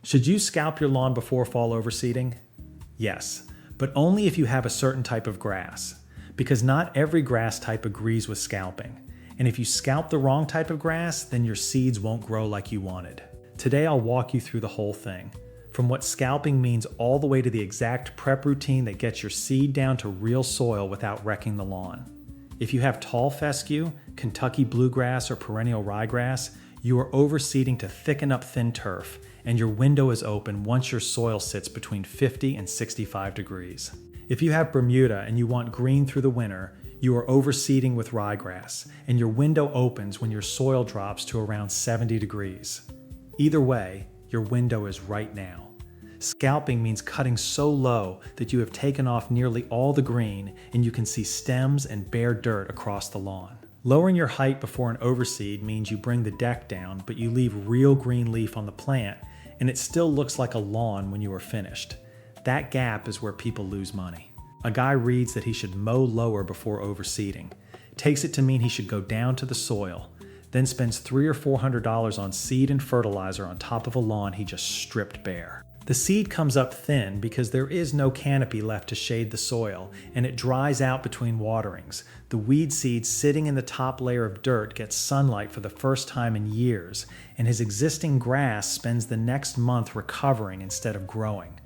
Should you scalp your lawn before fall overseeding? Yes, but only if you have a certain type of grass, because not every grass type agrees with scalping. And if you scalp the wrong type of grass, then your seeds won't grow like you wanted. Today I'll walk you through the whole thing, from what scalping means all the way to the exact prep routine that gets your seed down to real soil without wrecking the lawn. If you have tall fescue, Kentucky bluegrass, or perennial ryegrass, you are overseeding to thicken up thin turf, and your window is open once your soil sits between 50 and 65 degrees. If you have Bermuda and you want green through the winter, you are overseeding with ryegrass, and your window opens when your soil drops to around 70 degrees. Either way, your window is right now. Scalping means cutting so low that you have taken off nearly all the green and you can see stems and bare dirt across the lawn. Lowering your height before an overseed means you bring the deck down, but you leave real green leaf on the plant, and it still looks like a lawn when you are finished. That gap is where people lose money. A guy reads that he should mow lower before overseeding, takes it to mean he should go down to the soil, then spends $300 or $400 on seed and fertilizer on top of a lawn he just stripped bare. The seed comes up thin because there is no canopy left to shade the soil, and it dries out between waterings. The weed seed sitting in the top layer of dirt gets sunlight for the first time in years, and his existing grass spends the next month recovering instead of growing.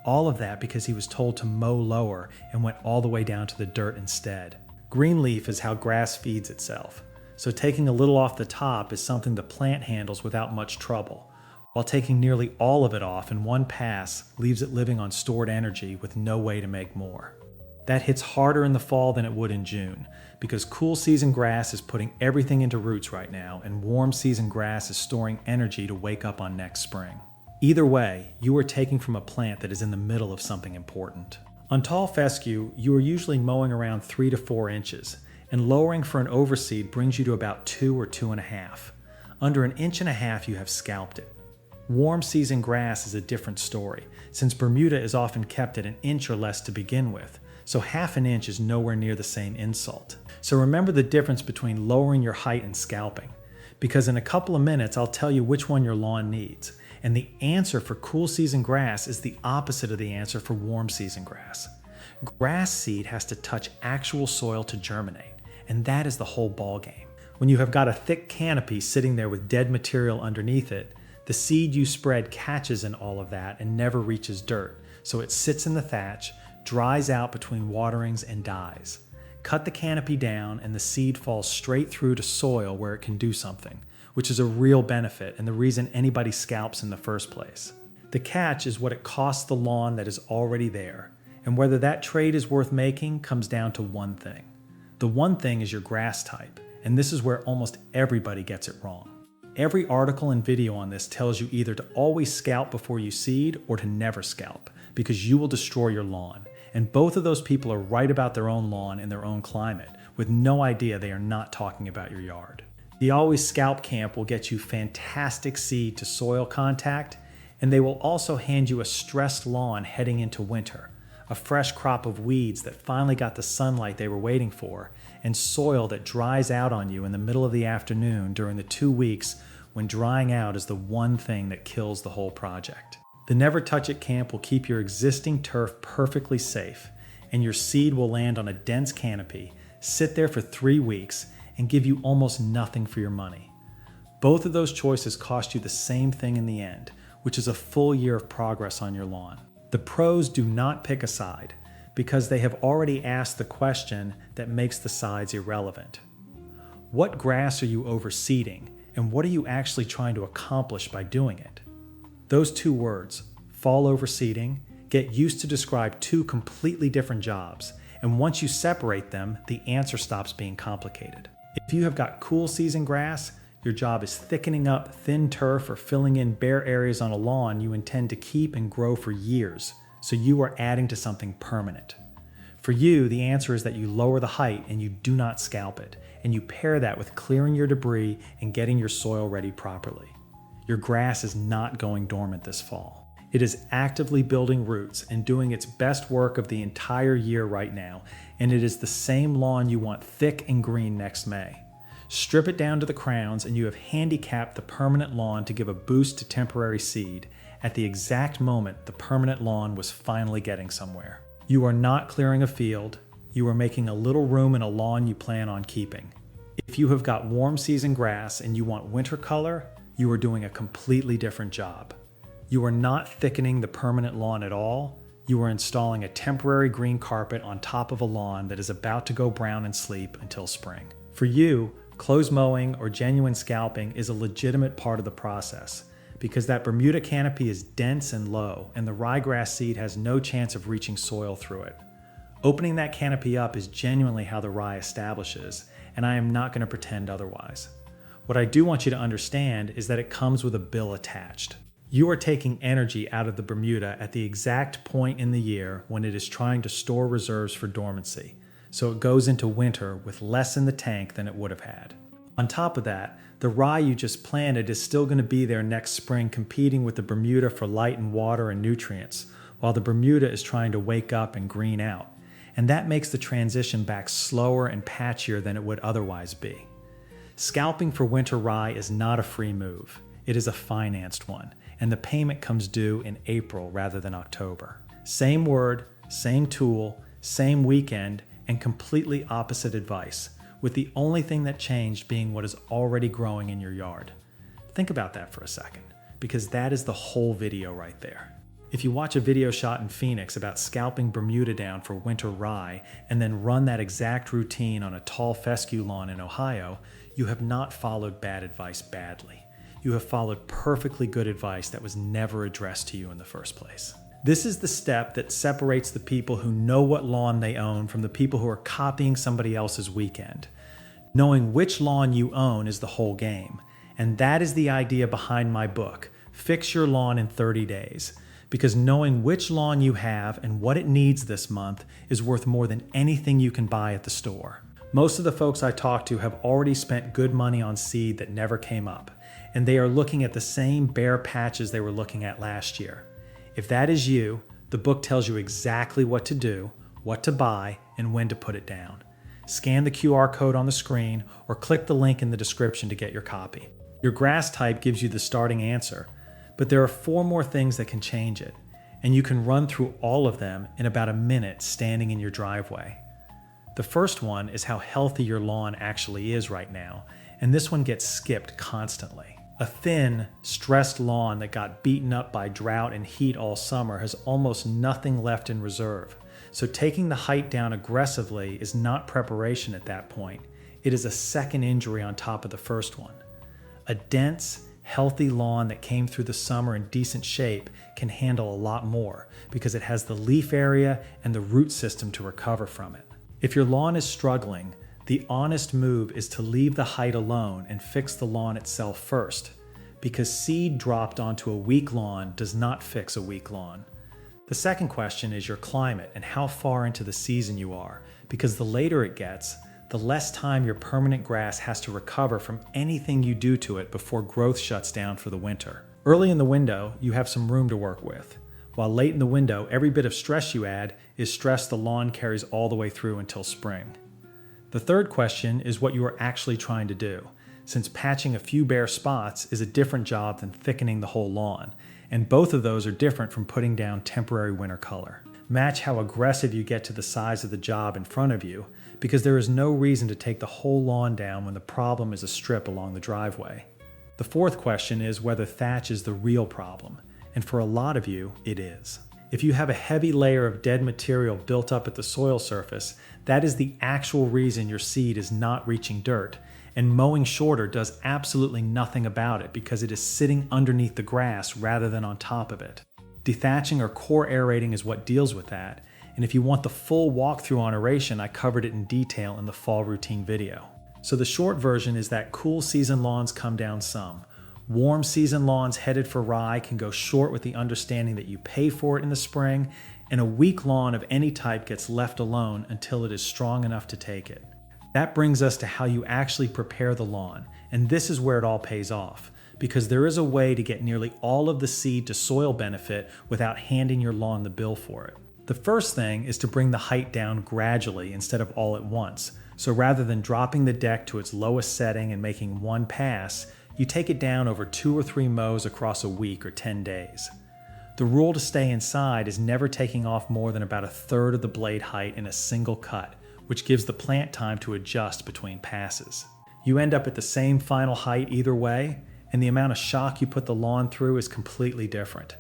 All of that because he was told to mow lower and went all the way down to the dirt instead. Green leaf is how grass feeds itself, so taking a little off the top is something the plant handles without much trouble, while taking nearly all of it off in one pass leaves it living on stored energy with no way to make more. That hits harder in the fall than it would in June, because cool season grass is putting everything into roots right now, and warm season grass is storing energy to wake up on next spring. Either way, you are taking from a plant that is in the middle of something important. On tall fescue, you are usually mowing around 3 to 4 inches, and lowering for an overseed brings you to about 2 or 2.5. Under 1.5 inches, you have scalped it. Warm season grass is a different story, since Bermuda is often kept at 1 inch or less to begin with, so 1/2 inch is nowhere near the same insult. So remember the difference between lowering your height and scalping, because in a couple of minutes I'll tell you which one your lawn needs, and the answer for cool season grass is the opposite of the answer for warm season grass. Grass seed has to touch actual soil to germinate, and that is the whole ballgame. When you have got a thick canopy sitting there with dead material underneath it, the seed you spread catches in all of that and never reaches dirt, so it sits in the thatch, dries out between waterings, and dies. Cut the canopy down and the seed falls straight through to soil where it can do something, which is a real benefit and the reason anybody scalps in the first place. The catch is what it costs the lawn that is already there, and whether that trade is worth making comes down to one thing. The one thing is your grass type, and this is where almost everybody gets it wrong. Every article and video on this tells you either to always scalp before you seed or to never scalp, because you will destroy your lawn. And both of those people are right about their own lawn and their own climate, with no idea they are not talking about your yard. The Always Scalp Camp will get you fantastic seed to soil contact, and they will also hand you a stressed lawn heading into winter, a fresh crop of weeds that finally got the sunlight they were waiting for, and soil that dries out on you in the middle of the afternoon during the 2 weeks when drying out is the one thing that kills the whole project. The Never Touch It camp will keep your existing turf perfectly safe, and your seed will land on a dense canopy, sit there for 3 weeks, and give you almost nothing for your money. Both of those choices cost you the same thing in the end, which is a full year of progress on your lawn. The pros do not pick a side, because they have already asked the question that makes the sides irrelevant. What grass are you overseeding, and what are you actually trying to accomplish by doing it? Those 2 words, fall overseeding, get used to describe 2 completely different jobs, and once you separate them, the answer stops being complicated. If you have got cool season grass, your job is thickening up thin turf or filling in bare areas on a lawn you intend to keep and grow for years, so you are adding to something permanent. For you, the answer is that you lower the height and you do not scalp it, and you pair that with clearing your debris and getting your soil ready properly. Your grass is not going dormant this fall. It is actively building roots and doing its best work of the entire year right now, and it is the same lawn you want thick and green next May. Strip it down to the crowns and you have handicapped the permanent lawn to give a boost to temporary seed, at the exact moment the permanent lawn was finally getting somewhere. You are not clearing a field, you are making a little room in a lawn you plan on keeping. If you have got warm season grass and you want winter color, you are doing a completely different job. You are not thickening the permanent lawn at all, you are installing a temporary green carpet on top of a lawn that is about to go brown and sleep until spring. For you, closed mowing or genuine scalping is a legitimate part of the process because that Bermuda canopy is dense and low and the ryegrass seed has no chance of reaching soil through it. Opening that canopy up is genuinely how the rye establishes, and I am not going to pretend otherwise. What I do want you to understand is that it comes with a bill attached. You are taking energy out of the Bermuda at the exact point in the year when it is trying to store reserves for dormancy, so it goes into winter with less in the tank than it would have had. On top of that, the rye you just planted is still going to be there next spring competing with the Bermuda for light and water and nutrients, while the Bermuda is trying to wake up and green out. And that makes the transition back slower and patchier than it would otherwise be. Scalping for winter rye is not a free move. It is a financed one, and the payment comes due in April rather than October. Same word, same tool, same weekend, and completely opposite advice, with the only thing that changed being what is already growing in your yard. Think about that for a second, because that is the whole video right there. If you watch a video shot in Phoenix about scalping Bermuda down for winter rye and then run that exact routine on a tall fescue lawn in Ohio, you have not followed bad advice badly. You have followed perfectly good advice that was never addressed to you in the first place. This is the step that separates the people who know what lawn they own from the people who are copying somebody else's weekend. Knowing which lawn you own is the whole game, and that is the idea behind my book, Fix Your Lawn in 30 Days. Because knowing which lawn you have and what it needs this month is worth more than anything you can buy at the store. Most of the folks I talk to have already spent good money on seed that never came up, and they are looking at the same bare patches they were looking at last year. If that is you, the book tells you exactly what to do, what to buy, and when to put it down. Scan the QR code on the screen or click the link in the description to get your copy. Your grass type gives you the starting answer, but there are 4 more things that can change it, and you can run through all of them in about a minute standing in your driveway. The first one is how healthy your lawn actually is right now, and this one gets skipped constantly. A thin, stressed lawn that got beaten up by drought and heat all summer has almost nothing left in reserve, so taking the height down aggressively is not preparation at that point. It is a second injury on top of the first one. A dense, healthy lawn that came through the summer in decent shape can handle a lot more because it has the leaf area and the root system to recover from it. If your lawn is struggling, the honest move is to leave the height alone and fix the lawn itself first, because seed dropped onto a weak lawn does not fix a weak lawn. The second question is your climate and how far into the season you are, because the later it gets, the less time your permanent grass has to recover from anything you do to it before growth shuts down for the winter. Early in the window, you have some room to work with, while late in the window, every bit of stress you add is stress the lawn carries all the way through until spring. The third question is what you are actually trying to do, since patching a few bare spots is a different job than thickening the whole lawn, and both of those are different from putting down temporary winter color. Match how aggressive you get to the size of the job in front of you, because there is no reason to take the whole lawn down when the problem is a strip along the driveway. The fourth question is whether thatch is the real problem, and for a lot of you, it is. If you have a heavy layer of dead material built up at the soil surface, that is the actual reason your seed is not reaching dirt, and mowing shorter does absolutely nothing about it because it is sitting underneath the grass rather than on top of it. Dethatching or core aerating is what deals with that, and if you want the full walkthrough on aeration, I covered it in detail in the fall routine video. So the short version is that cool season lawns come down some. Warm season lawns headed for rye can go short with the understanding that you pay for it in the spring, and a weak lawn of any type gets left alone until it is strong enough to take it. That brings us to how you actually prepare the lawn, and this is where it all pays off, because there is a way to get nearly all of the seed to soil benefit without handing your lawn the bill for it. The first thing is to bring the height down gradually instead of all at once. So rather than dropping the deck to its lowest setting and making one pass, you take it down over 2 or 3 mows across a week or 10 days. The rule to stay inside is never taking off more than about a third of the blade height in a single cut, which gives the plant time to adjust between passes. You end up at the same final height either way, and the amount of shock you put the lawn through is completely different.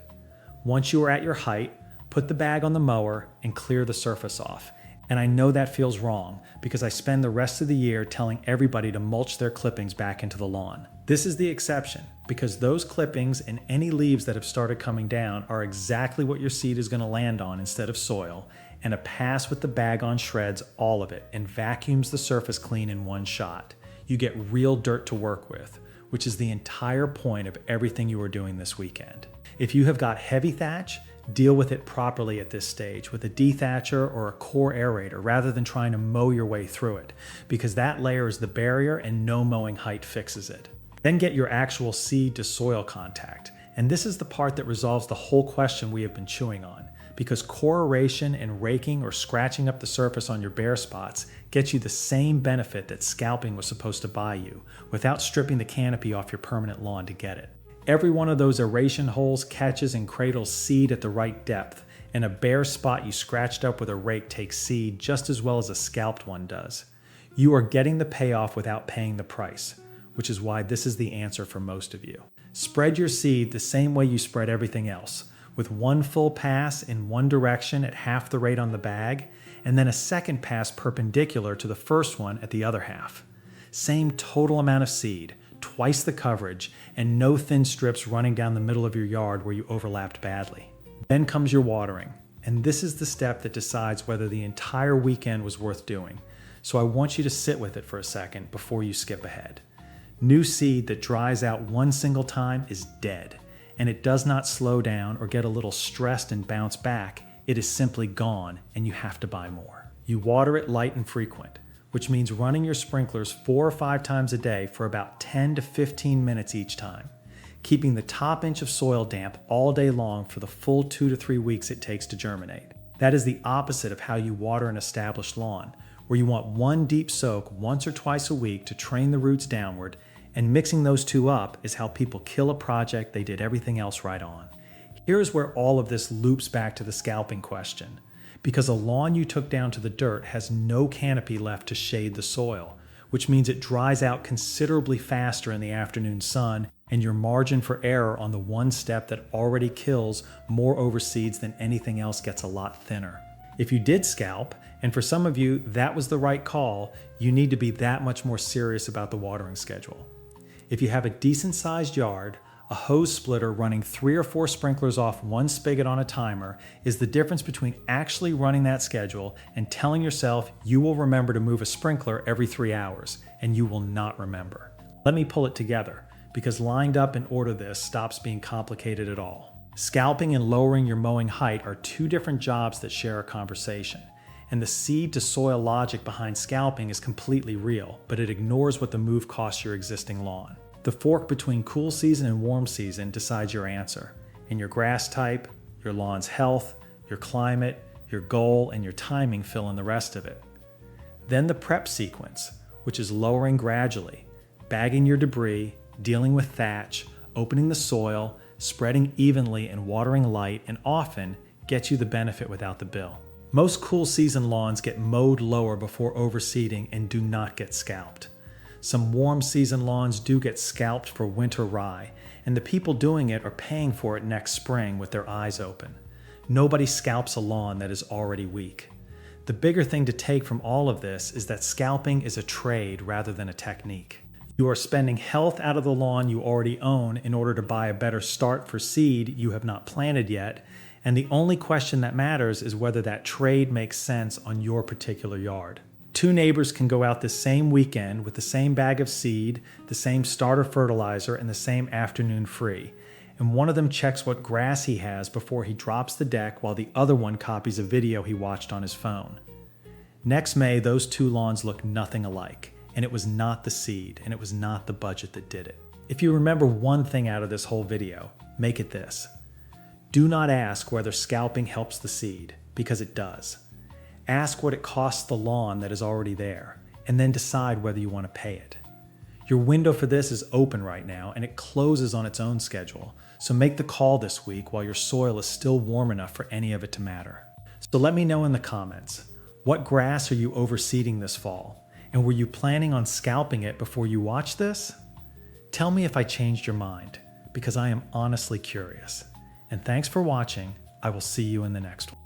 Once you are at your height, put the bag on the mower and clear the surface off. And I know that feels wrong because I spend the rest of the year telling everybody to mulch their clippings back into the lawn. This is the exception because those clippings and any leaves that have started coming down are exactly what your seed is going to land on instead of soil, and a pass with the bag on shreds all of it and vacuums the surface clean in one shot. You get real dirt to work with, which is the entire point of everything you are doing this weekend. If you have got heavy thatch, deal with it properly at this stage with a dethatcher or a core aerator rather than trying to mow your way through it, because that layer is the barrier and no mowing height fixes it. Then get your actual seed to soil contact, and this is the part that resolves the whole question we have been chewing on, because core aeration and raking or scratching up the surface on your bare spots gets you the same benefit that scalping was supposed to buy you without stripping the canopy off your permanent lawn to get it. Every one of those aeration holes catches and cradles seed at the right depth, and a bare spot you scratched up with a rake takes seed just as well as a scalped one does. You are getting the payoff without paying the price, which is why this is the answer for most of you. Spread your seed the same way you spread everything else, with one full pass in one direction at half the rate on the bag, and then a second pass perpendicular to the first one at the other half. Same total amount of seed, twice the coverage, and no thin strips running down the middle of your yard where you overlapped badly. Then comes your watering, and this is the step that decides whether the entire weekend was worth doing, so I want you to sit with it for a second before you skip ahead. New seed that dries out one single time is dead, and it does not slow down or get a little stressed and bounce back. It is simply gone, and you have to buy more. You water it light and frequent, which means running your sprinklers 4 or 5 times a day for about 10 to 15 minutes each time, keeping the top inch of soil damp all day long for the full 2 to 3 weeks it takes to germinate. That is the opposite of how you water an established lawn, where you want one deep soak once or twice a week to train the roots downward, and mixing those two up is how people kill a project they did everything else right on. Here is where all of this loops back to the scalping question. Because a lawn you took down to the dirt has no canopy left to shade the soil, which means it dries out considerably faster in the afternoon sun, and your margin for error on the one step that already kills more overseeds than anything else gets a lot thinner. If you did scalp, and for some of you that was the right call, you need to be that much more serious about the watering schedule. If you have a decent sized yard, a hose splitter running 3 or 4 sprinklers off one spigot on a timer is the difference between actually running that schedule and telling yourself you will remember to move a sprinkler every 3 hours, and you will not remember. Let me pull it together, because lined up in order this stops being complicated at all. Scalping and lowering your mowing height are 2 different jobs that share a conversation, and the seed to soil logic behind scalping is completely real, but it ignores what the move costs your existing lawn. The fork between cool season and warm season decides your answer, and your grass type, your lawn's health, your climate, your goal, and your timing fill in the rest of it. Then the prep sequence, which is lowering gradually, bagging your debris, dealing with thatch, opening the soil, spreading evenly and watering light, and often gets you the benefit without the bill. Most cool season lawns get mowed lower before overseeding and do not get scalped. Some warm season lawns do get scalped for winter rye, and the people doing it are paying for it next spring with their eyes open. Nobody scalps a lawn that is already weak. The bigger thing to take from all of this is that scalping is a trade rather than a technique. You are spending health out of the lawn you already own in order to buy a better start for seed you have not planted yet, and the only question that matters is whether that trade makes sense on your particular yard. 2 neighbors can go out this same weekend with the same bag of seed, the same starter fertilizer, and the same afternoon free, and one of them checks what grass he has before he drops the deck while the other one copies a video he watched on his phone. Next May, those 2 lawns look nothing alike, and it was not the seed, and it was not the budget that did it. If you remember one thing out of this whole video, make it this. Do not ask whether scalping helps the seed, because it does. Ask what it costs the lawn that is already there, and then decide whether you want to pay it. Your window for this is open right now and it closes on its own schedule, so make the call this week while your soil is still warm enough for any of it to matter. So let me know in the comments, what grass are you overseeding this fall? And were you planning on scalping it before you watch this? Tell me if I changed your mind, because I am honestly curious. And thanks for watching. I will see you in the next one.